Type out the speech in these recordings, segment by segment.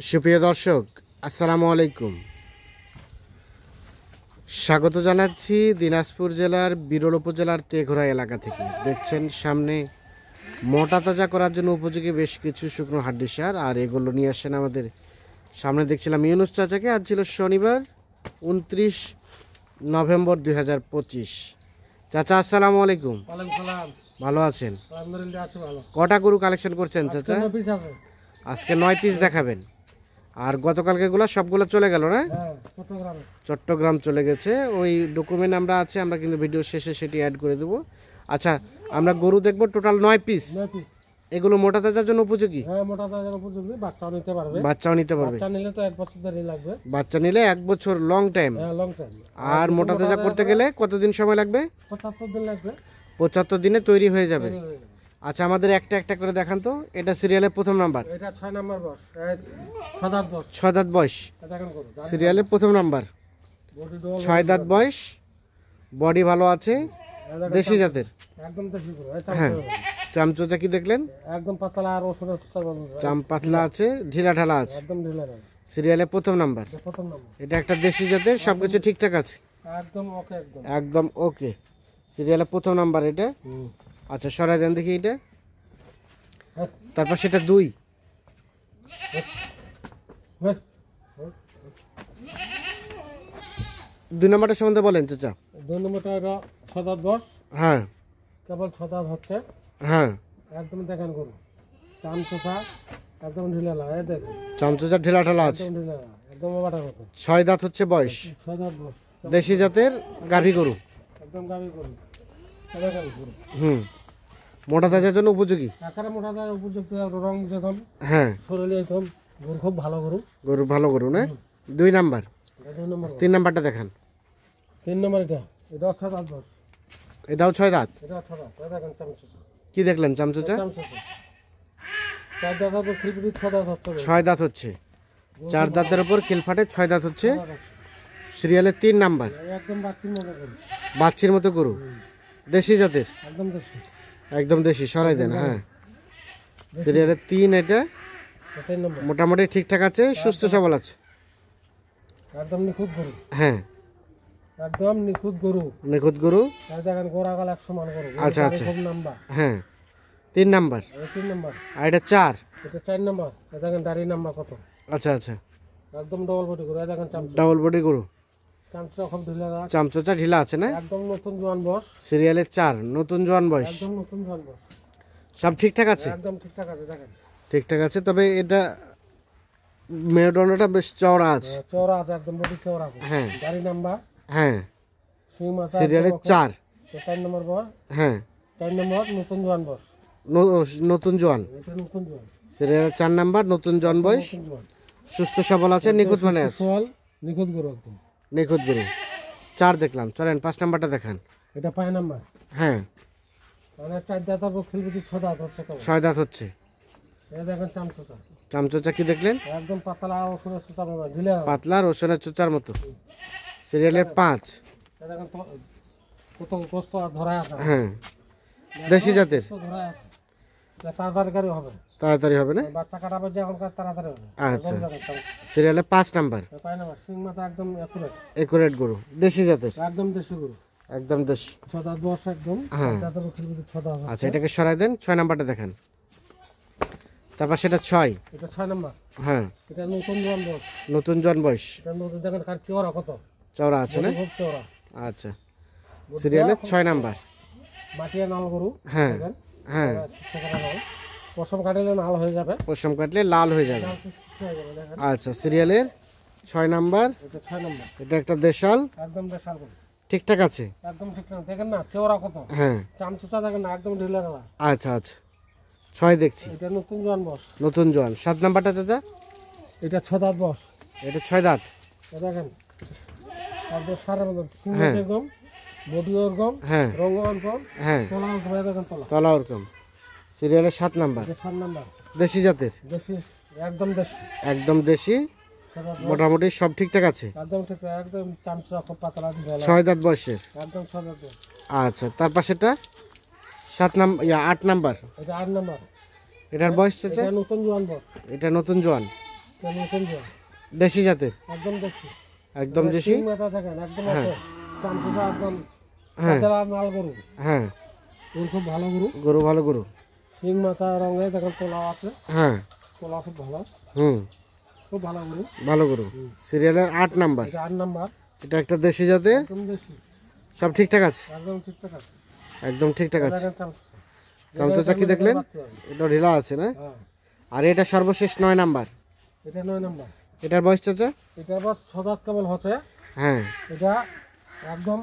সুপ্রিয় দর্শক, আসসালামু আলাইকুম। স্বাগত জানাচ্ছি দিনাজপুর জেলার বিরল উপজেলার তেঘরা এলাকা থেকে। দেখছেন সামনে মোটা তাজা করার জন্য উপযোগী বেশ কিছু শুকনো হাড্ডি সার, আর এগুলো নিয়ে আসছেন আমাদের সামনে। দেখছিলাম ইউনুস চাচাকে। আজ ছিল শনিবার 29 নভেম্বর 2025। চাচা আসসালামু আলাইকুম। ভালো আছেন? কটা গরু কালেকশন করছেন চাচা? আজকে 9 পিস দেখাবেন। আর গতকালকেগুলো সবগুলো চলে গেল না? চট্টগ্রাম চলে গেছে। ওই ডকুমেন্ট আমরা আছে, আমরা কিন্তু ভিডিও শেষে সেটি অ্যাড করে দেবো। আচ্ছা, আমরা গরু দেখবো টোটাল 9 পিস। এগুলো মোটা তাজার জন্য উপযোগী? বাচ্চাও নিতে পারবে। বাচ্চা নিলে 1 বছর লং টাইম। আর মোটা তাজা করতে গেলে কতদিন সময় লাগবে? 75 দিনে তৈরি হয়ে যাবে। আচ্ছা, আমাদের একটা একটা করে দেখান তো। এটা সিরিয়ালের প্রথম নাম্বার। এটা 6 নাম্বার বয়স, 6 দাঁত বয়স। সিরিয়ালের প্রথম নাম্বার, 6 দাঁত বয়স। বডি ভালো আছে, দেশি জাতের। একদম দেশি গরু। হ্যাঁ, চামচোচা কি দেখলেন? একদম পাতলা আর ওষুধের চাম পাতলা আছে, ঢিলা ঢালা আছে। একদম ঢিলা। সিরিয়ালের প্রথম নাম্বার। এটা একটা দেশি জাতের, সবকিছু ঠিকঠাক আছে। একদম ওকে, একদম ওকে। সিরিয়ালের প্রথম নাম্বার এটা। আচ্ছা, সরাই দেন দেখি এটা। তারপর সেটা 2 নাম্বারটা সম্বন্ধে বলেন চাচা। 2 নম্বরটা এটা 6 দাঁত বয়স। হ্যাঁ, কেবল 6 দাঁত হচ্ছে। হ্যাঁ, একদম দেখেন গরু চামচোচা, একদম ঢিলা। এই দেখেন চামচোচা ঢিলা ঢালা আছে, একদম ঢিলা, একদম ওভাটা মতো। 6 দাঁত হচ্ছে বয়স। 6 দাঁত বয়স, দেশি জাতের গাভী গরু। একদম গাভী গরু। দেখেন গরু মোটা তাজার জন্য উপযোগী। আকারে মোটা তাজার উপযুক্ত। রং যেরকম, হ্যাঁ, শরীরে একদম গরু খুব ভালো গরু। ভালো গরু না? 2 নাম্বার। 2 নম্বর। 3 নাম্বারটা দেখান। 3 নম্বর এটা 6 দাঁত বয়স। এটাও 6 দাঁত। এটা 6 দাঁত। দেখেন চামচোচা কি দেখলেন চামচোচা? 4 দাঁতের উপর খিলফাটে 6 দাঁত হচ্ছে। 6 দাঁত হচ্ছে। 4 দাঁতের উপর খিলফাটে 6 দাঁত হচ্ছে। সিরিয়ালের 3 নাম্বার। একদম বাচ্চির মতো গরু, দেশি জাতের। একদম দেশি, একদম দেশি। সরাই দেন। হ্যাঁ, সিরিয়ালের 3 এটা। মোটামুটি ঠিকঠাক আছে, সুস্থ সবল আছে। একদম নিখুঁত গরু। হ্যাঁ, একদম নিখুঁত গরু। নিখুঁত গরু। দেখেন গোড়াগাল 100 মান গরু। আচ্ছা আচ্ছা। খুব লম্বা। হ্যাঁ, 3 নাম্বার। 3 নম্বর। আর এটা 4। এটা 4 নম্বর। দেখেন দাড়ি নাম্বার কত। আচ্ছা আচ্ছা। একদম ডবল বডি গরু। দেখেন চামচোচা। ডাবল বডি গরু। চামচোচা খুব ঢিলা। চামচোচা ঢিলা আছে না? একদম নতুন জোয়ান বয়স। সিরিয়ালের 4, নতুন জোয়ান বয়স। একদম নতুন জোয়ান বয়স। সব ঠিকঠাক আছে? একদম ঠিকঠাক আছে। দেখেন ঠিকঠাক আছে। তবে এটা মেরুদণ্ডটা বেশ চওড়া আছে। চওড়া আছে, একদম বডি চওড়া আছে। হ্যাঁ, দাড়ি নাম্বার। হ্যাঁ, সিং মাথা। সিরিয়ালের 4। 4 নম্বর বয়স। হ্যাঁ, 4 নম্বর নতুন জোয়ান বয়স। নতুন জোয়ান। এটা নতুন জোয়ান। সিরিয়ালের 4 নাম্বার, নতুন জোয়ান বয়স। সুস্থ সবল আছে, নিখুঁত মানে আছে। নিখুঁত গরু, একদম নিখুঁত গরু। 4 দেখলাম। চলেন 5 নাম্বারটা দেখান। এটা 5 নাম্বার। হ্যাঁ, মানে 4 দাঁতের উপর খিলফাটে 6 দাঁত হচ্ছে। 6 দাঁত হচ্ছে। এটা দেখেন চামচোচা। চামচোচা কি দেখলেন? একদম পাতলা ওষুধের চোচা বাবা, ঢিলা। পাতলা রসুনের চোচার মতো। সিরিয়ালের 5। দেখেন কত কষ্ট ধরা আছে। হ্যাঁ, দেশি জাতের। ধরা আছে, তাড়াতাড়ি হবে। তাড়াতাড়ি হবে না? বাচ্চা কাটাবে যে এখনকার, তাড়াতাড়ি হবে। আচ্ছা। সিরিয়ালের 5 নাম্বার। 5 নাম্বার। সিং মাথা একদম একুরেট গরু, দেশি জাতের। একদম দেশি গরু। একদম দেশি। 6 দাঁত বয়স। একদম। হ্যাঁ। 4 দাঁতের উপর খিলফাটে 6 দাঁত। আচ্ছা, এটাকে সরাই দেন। 6 নাম্বারটা দেখান। তারপর সেটা 6। এটা 6 নাম্বার। হ্যাঁ, এটা নতুন জোয়ান বয়স। নতুন জোয়ান বয়স। এটা নতুন। দেখেন কার চওড়া কত। চওড়া আছে না? খুব চওড়া। আচ্ছা, সিরিয়ালের 6 নাম্বার। মাটিয়া নাল গরু। হ্যাঁ, হ্যাঁ। পশম কাটলে নাল হয়ে যাবে। পশম কাটলে লাল হয়ে যাবে। আচ্ছা, সিরিয়ালের 6 নাম্বার। এটা 6 নাম্বার। এটা একটা দেশাল। একদম দেশাল গরু। ঠিকঠাক আছে? একদম ঠিক না। দেখেন না চওড়া কত। হ্যাঁ, চামচোচা দেখেন না, একদম ঢিলা গলা। আচ্ছা আচ্ছা। 6 দেখছি। এটা নতুন জোয়ান বয়স। নতুন জোয়ান। 7 নাম্বারটা চাচা? এটা 6 দাঁত বয়স। এটা 6 দাঁত। দেখেন একদম সারা মতো। হ্যাঁ, এরকম বডি ওরকম। হ্যাঁ, রঙ ওরকম। হ্যাঁ, তলা ওরকম। দেখেন তলা। তলা ওরকম। সিরিয়ালের 7 নাম্বার। এটা 7 নাম্বার। দেশি জাতের। দেশি, একদম দেশি। একদম দেশি। মোটামুটি সব ঠিকঠাক আছে। একদম ঠিক। একদম চামচোচা খুব পাতলা ঢিলা। 6 দাঁত বয়সের। একদম 6 দাঁত বয়স। আচ্ছা, তার পাশেটা 7 নাম্বার, 8 নাম্বার। এটা 8 নাম্বার। এটার বয়স চাচা? এটা নতুন জোয়ান বয়স। এটা নতুন জোয়ান। কেন কোনটা? দেশি জাতের, একদম দেশি। একদম দেশি। সিং মাথা দেখেন একদম আছে। চামচুটা একদম হ্যাঁ কাতলা মাল গরু। হ্যাঁ, গরু খুব ভালো গরু। গরু ভালো গরু। সিং মাথা রঙে দেখেন তোলা আছে। হ্যাঁ তোলা খুব ভালো। হুম, খুব ভালো গরু। ভালো গরু। সিরিয়ালের 8 নাম্বার। এটা 8 নাম্বার। এটা একটা দেশি জাতের, একদম দেশি। সব ঠিকঠাক আছে, একদম ঠিকঠাক আছে। একদম ঠিকঠাক আছে। দেখেন চামচা। চামচা কি দেখলেন? এটা ঢিলা আছে না? হ্যাঁ। আর এটা সর্বশেষ 9 নাম্বার। এটা 9 নাম্বার। এটার বয়স চাচা? এটা বস 6 দাঁত কেবল হচ্ছে। হ্যাঁ, এটা একদম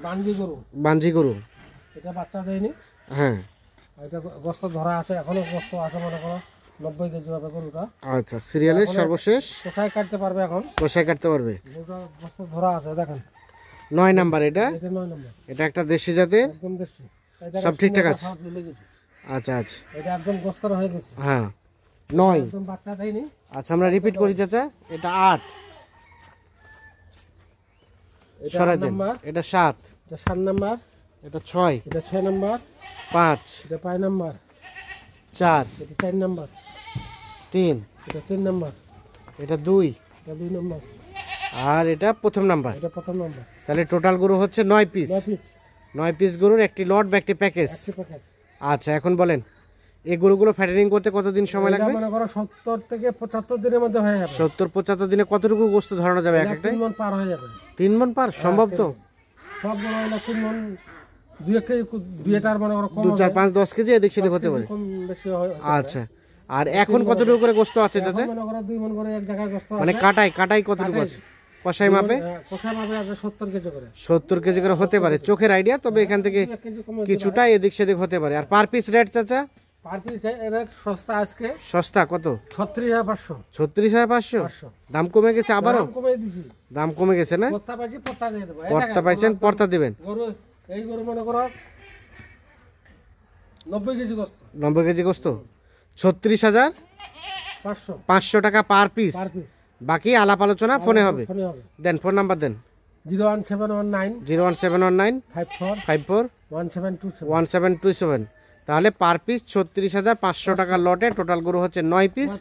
বান্ডি গরু। বাঞ্জি গরু। এটা বাচ্চা দেয়নি। হ্যাঁ এটা গোস্ত ধরা আছে, এখনো গোস্ত আছে মনে করো 90 কেজি হবে গরুটা। আচ্ছা, সিরিয়ালের সর্বশেষ কোথায় কাটতে পারবে এখন? কষায় কাটতে পারবে। গরুটা গোস্ত ধরা আছে দেখেন। 9 নাম্বার এটা। এটা 9 নাম্বার। এটা একটা দেশি জাতের, একদম দেশি। এটা সব ঠিকঠাক আছে। সব ঝুলে গেছে। আচ্ছা আচ্ছা, এটা একদম গোস্তর হয়ে গেছে। হ্যাঁ 9। একদম বাচ্চা দেয়নি। আচ্ছা, আমরা রিপিট করি চাচা। এটা 8 এটা সরাই 8 দেন। নাম্বার। এটা 7, এটা 7 নাম্বার। এটা 6, এটা 6 নাম্বার। 5, এটা 5 নাম্বার। 4, এটা 4 নাম্বার। 3, এটা 3 নাম্বার। এটা 2, এটা 2 নাম্বার। আর এটা প্রথম নাম্বার। এটা প্রথম নাম্বার। তাহলে টোটাল গরু হচ্ছে 9 পিস। 9 পিস। 9 পিস গরুর একটি লট বা একটি প্যাকেজ। একটি প্যাকেট। আচ্ছা, এখন বলেন এই গরুগুলো ফ্যাটেনিং করতে কতদিন সময় এটা লাগবে? মনে করো 70 থেকে 75 দিনের মধ্যে হয়ে যাবে। 70-75 দিনে কতটুকু গোস্ত ধরানো যাবে এক এটা একটা? 3 মণ পার হয়ে যাবে। 3 মণ পার সম্ভব তো? সব বড় হলে 3 মণ, 2 কেজি 2টার মনে করো কম 2, 4, হবে। 5, 10 কেজি এদিক সেদিক হতে পারে। কম বেশি হয়। আচ্ছা, আর এখন কতটুকু করে গোস্ত আছে এখন চাচা? মনে করো 2 মণ করে এক জায়গায় গোস্ত মানে আছে। কাটাই কতটুকু আছে? কষাই মাপে কোষা মাপে আছে 70 কেজি করে। 70 কেজি করে হতে পারে, চোখের আইডিয়া। তবে এখান থেকে 1 কেজি কম হতে কিছুটা এদিক সেদিক হতে পারে। আর পার পিস রেট চাচা? পার পিস রেট সস্তা আজকে সস্তা কত? 36,500। 36,500। 500 দাম কমে গেছে আবারও? দাম কমিয়ে দিছি। দাম কমে গেছে না? পর্তা পাইছি, পর্তা দিয়ে দেবো। এই পর্তা দেখেন, পাইছেন, পর্তা দিবেন। গরু, এই গরু মনে করো 90 কেজি গোস্ত। 90 কেজি গোস্ত 36,500 500 টাকা পার পিস। Per piece. বাকি আলাপ আলোচনা ফোনে হবে। ফোনে হবে। দেন ফোন নাম্বার দেন। 01719 01719 54 54 1727। 1727। তাহলে পার পিস 36,500 টাকা লটে টোটাল গরু হচ্ছে 9 পিস।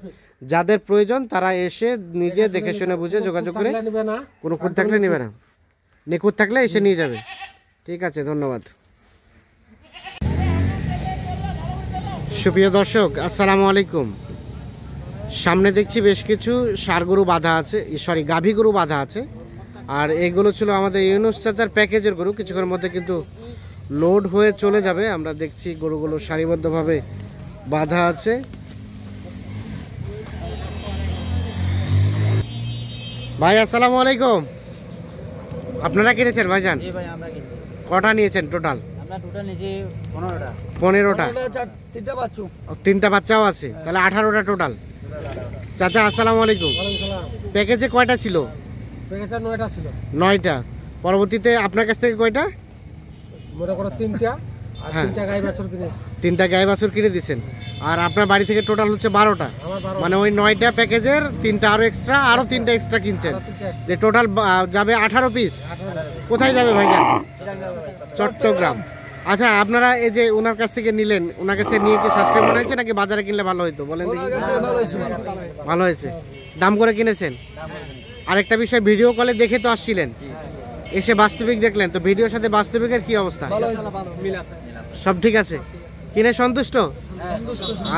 যাদের প্রয়োজন তারা এসে নিজে দেখে শুনে বুঝে যোগাযোগ করে, নিবে না। কোনো খুঁত থাকলে নেবে না, নিখুঁত থাকলে এসে নিয়ে যাবে। ঠিক আছে, ধন্যবাদ। সুপ্রিয় দর্শক, আসসালামু আলাইকুম। সামনে দেখছি বেশ কিছু ষাঁড় গরু বাঁধা আছে, সরি গাভী গরু বাঁধা আছে। আর এগুলো ছিল আমাদের ইউনুস চাচার প্যাকেজের গরু। কিছুক্ষণের মধ্যে কিন্তু লোড হয়ে চলে যাবে। আমরা দেখছি গরুগুলো সারিবদ্ধভাবে বাঁধা আছে। ভাই আসসালামু আলাইকুম। আপনারা কিনেছেন ভাইজান? জি ভাই, আমরা কিনবো। কটা নিয়েছেন টোটাল? আমরা টোটাল নিয়েছি 15টা। 15টা। 3টা বাচ্চু। 3টা বাচ্চাও আছে, তাহলে 18টা টোটাল। চাচা আসসালামু আলাইকুম। ওয়ালাইকুম সালাম। প্যাকেজে কয়টা ছিল? প্যাকেজে 9টা ছিল। 9টা। পরবর্তীতে আপনার কাছ থেকে কয়টা? মনে করো 3টা। আর হ্যাঁ। 3টা গাই বাছুর কিনে। 3টা গায়ে বাছুর কিনে দিচ্ছেন। আর আপনার বাড়ি থেকে টোটাল হচ্ছে 12টা। আমার 12 মানে ওই 9টা প্যাকেজের 3টা আরো এক্সট্রা, আরো 3টা এক্সট্রা কিনছেন, আর 3টা যে টোটাল যাবে 18 পিস। 18। কোথায় যাবে ভাইজান? চট্টগ্রাম। আচ্ছা, আপনারা এই যে ওনার কাছ থেকে নিলেন, ওনার কাছ থেকে নিয়ে কি সাশ্রয় মনে হয়েছে নাকি বাজারে কিনলে ভালো হতো বলেন দেখি? ভালো হয়েছে। দাম করে কিনেছেন? আরেকটা বিষয়, ভিডিও কলে দেখে তো আসছিলেন, এসে বাস্তবিক দেখলেন, তো ভিডিওর সাথে বাস্তবিকের কি অবস্থা? সব ঠিক আছে? কিনে সন্তুষ্ট?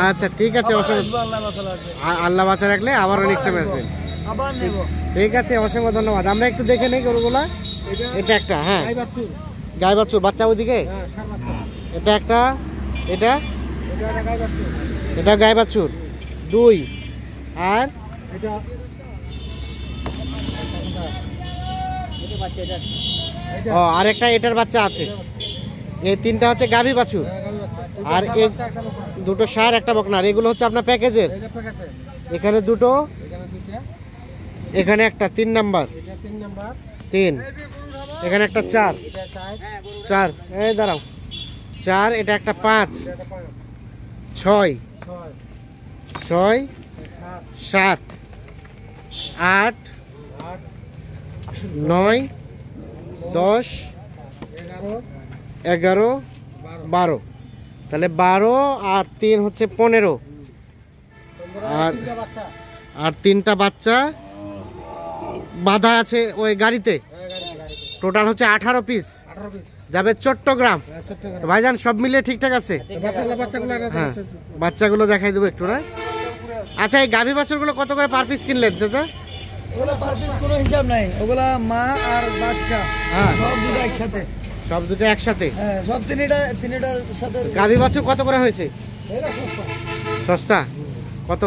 আচ্ছা ঠিক আছে, আল্লাহ বাঁচা রাখলে আবার নেক্সট টাইম আসবেন। আবার নেব। ঠিক আছে, অসংখ্য ধন্যবাদ। আমরা একটু দেখে নেই গরুগুলা। এটা একটা, হ্যাঁ গাই বাছুর। গাই বাছুর, বাচ্চা ওইদিকে। হ্যাঁ, সার বাচ্চা। এটা একটা, এটা এটা একটা গাই বাছুর। এটা গাই বাছুর 2। আর এটা এটা বাচ্চা, এটা এটা ও আরেকটা এটার বাচ্চা আছে। এই 3টা হচ্ছে গাভী বাছুর। গাই বাছুর। আর এটা এই বাচ্চা, একটা বকনা। 2টো ষাঁড়, একটা বকনার। এগুলো হচ্ছে আপনার প্যাকেজের। এটা প্যাকেজে। এখানে 2টো, এখানে 2টা। এখানে একটা 3 নাম্বার, এটা 3 নাম্বার। 3, এখানে একটা 4, এটা 4। 4, এই দাঁড়াও, 4, এটা একটা 5, এটা একটা 5। 6, 6 6, 7 7, 8, 8 9, 10, 11 11, 12। তাহলে 12 আর 3 হচ্ছে 15। আর 3টা বাচ্চা। আর 3টা বাচ্চা বাঁধা আছে ওই গাড়িতে। টোটাল হচ্ছে 18 পিস 18 পিস যাবে চট্টগ্রাম। চট্টগ্রাম। তো ভাইজান সব মিলিয়ে ঠিকঠাক আছে? বাচ্চাগুলো হ্যাঁ, বাচ্চাগুলো দেখাই দেবো একটু না। আচ্ছা, এই গাভী বাছুরগুলো কত করে পার পিস কিনলেন চাচা? ওগুলা পার পিস কোনো হিসাব নাই, ওগুলা মা আর বাচ্চা হ্যাঁ, সব দুটো একসাথে। সব দুটো একসাথে। হ্যাঁ, সব তিনটার সাথে। গাভী বাছুর কত করে হয়েছে? এটা সস্তা। সস্তা কত?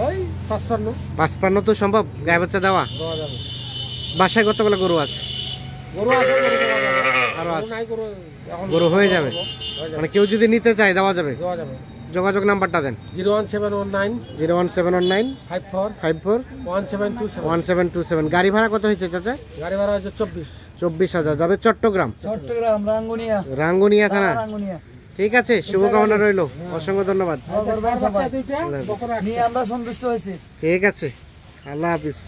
ওই 55 55 তো সম্ভব গায়ে বাচ্চা দেওয়া? দেওয়া যাবে। বাসায় কতগুলো গরু আছে? গরু আছে, গরু দেওয়া যাবে। আরো আছে? গরু নাই, গরু এখন গরু হয়ে যাবে? হয়ে যাবে, মানে কেউ যদি নিতে চায় দেওয়া যাবে? দেওয়া যাবে। যোগাযোগ নাম্বারটা দেন। 01719 01719 54 54 1727। 1727। গাড়ি ভাড়া কত হয়েছে চাচা? গাড়ি ভাড়া হচ্ছে 24। 24,000। যাবে চট্টগ্রাম, চট্টগ্রাম রাঙ্গুনিয়া। রাঙ্গুনিয়া থানা। রাঙ্গুনিয়া ঠিক আছে, শুভকামনা রইল, অসংখ্য ধন্যবাদ। বাচ্চা দুইটা, বকরা নিয়ে আমরা সন্তুষ্ট হয়েছি। ঠিক আছে, আল্লাহ হাফিজ।